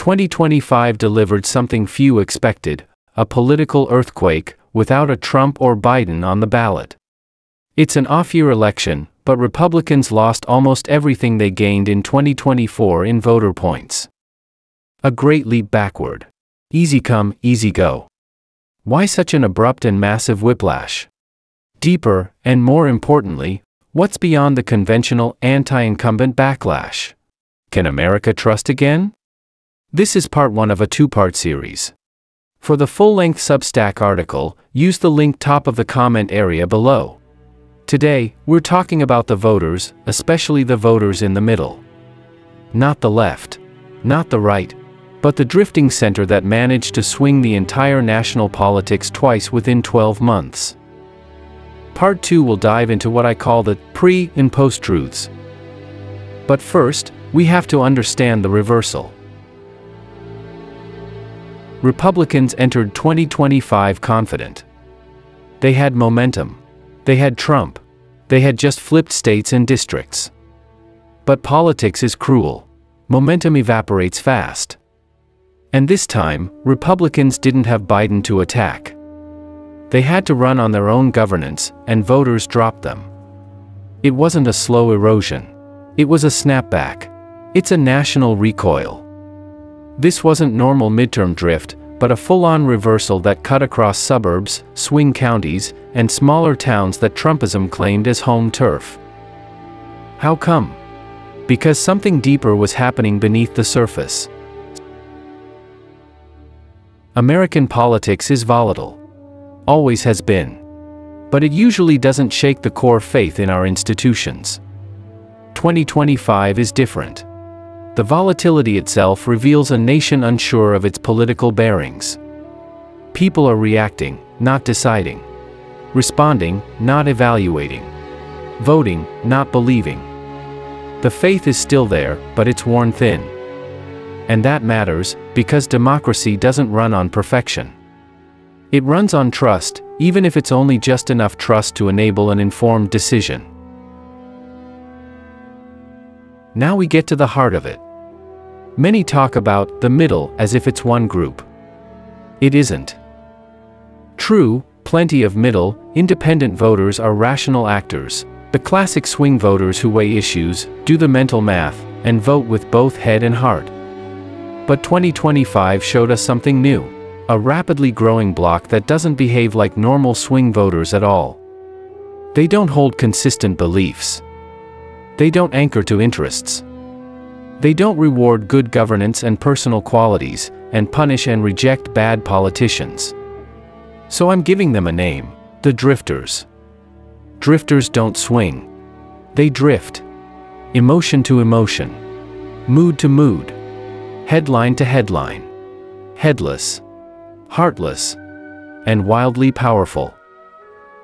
2025 delivered something few expected, a political earthquake, without a Trump or Biden on the ballot. It's an off-year election, but Republicans lost almost everything they gained in 2024 in voter points. A great leap backward. Easy come, easy go. Why such an abrupt and massive whiplash? Deeper, and more importantly, what's beyond the conventional anti-incumbent backlash? Can America trust again? This is part 1 of a 2-part series. For the full-length Substack article, use the link top of the comment area below. Today, we're talking about the voters, especially the voters in the middle. Not the left, not the right, but the drifting center that managed to swing the entire national politics twice within 12 months. Part 2 will dive into what I call the pre- and post-truths. But first, we have to understand the reversal. Republicans entered 2025 confident. They had momentum. They had Trump. They had just flipped states and districts. But politics is cruel. Momentum evaporates fast. And this time, Republicans didn't have Biden to attack. They had to run on their own governance, and voters dropped them. It wasn't a slow erosion. It was a snapback. It's a national recoil. This wasn't normal midterm drift, but a full-on reversal that cut across suburbs, swing counties, and smaller towns that Trumpism claimed as home turf. How come? Because something deeper was happening beneath the surface. American politics is volatile. Always has been. But it usually doesn't shake the core faith in our institutions. 2025 is different. The volatility itself reveals a nation unsure of its political bearings. People are reacting, not deciding. Responding, not evaluating. Voting, not believing. The faith is still there, but it's worn thin. And that matters, because democracy doesn't run on perfection. It runs on trust, even if it's only just enough trust to enable an informed decision. Now we get to the heart of it. Many talk about the middle as if it's one group. It isn't. True, plenty of middle, independent voters are rational actors, the classic swing voters who weigh issues, do the mental math, and vote with both head and heart. But 2025 showed us something new, a rapidly growing bloc that doesn't behave like normal swing voters at all. They don't hold consistent beliefs. They don't anchor to interests. They don't reward good governance and personal qualities, and punish and reject bad politicians. So I'm giving them a name: the drifters. Drifters don't swing. They drift. Emotion to emotion. Mood to mood. Headline to headline. Headless. Heartless. And wildly powerful.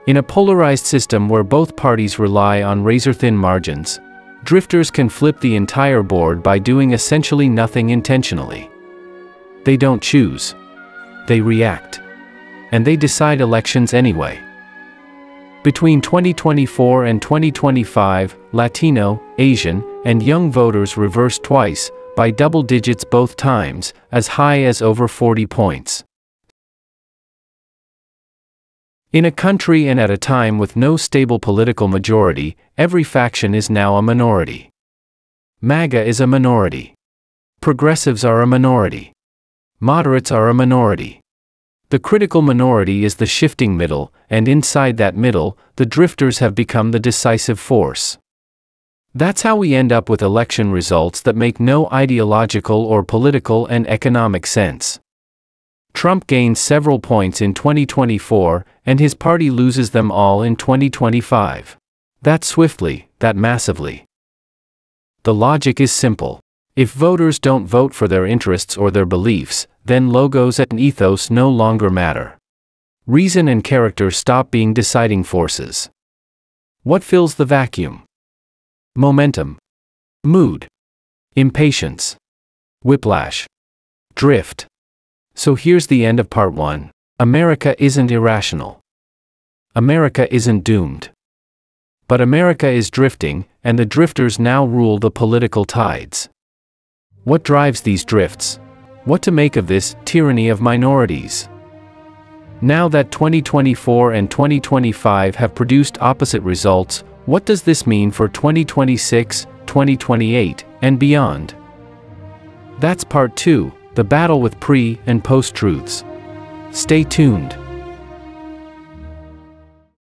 In a polarized system where both parties rely on razor-thin margins, drifters can flip the entire board by doing essentially nothing intentionally. They don't choose. They react. And they decide elections anyway. Between 2024 and 2025, Latino, Asian, and young voters reversed twice, by double digits both times, as high as over 40 points. In a country and at a time with no stable political majority, every faction is now a minority. MAGA is a minority. Progressives are a minority. Moderates are a minority. The critical minority is the shifting middle, and inside that middle, the drifters have become the decisive force. That's how we end up with election results that make no ideological or political and economic sense. Trump gains several points in 2024, and his party loses them all in 2025. That swiftly, that massively. The logic is simple. If voters don't vote for their interests or their beliefs, then logos and ethos no longer matter. Reason and character stop being deciding forces. What fills the vacuum? Momentum. Mood. Impatience. Whiplash. Drift. So here's the end of part 1. America isn't irrational. America isn't doomed. But America is drifting, and the drifters now rule the political tides. What drives these drifts? What to make of this tyranny of minorities? Now that 2024 and 2025 have produced opposite results, what does this mean for 2026, 2028, and beyond? That's part 2, the battle with pre- and post-truths. Stay tuned.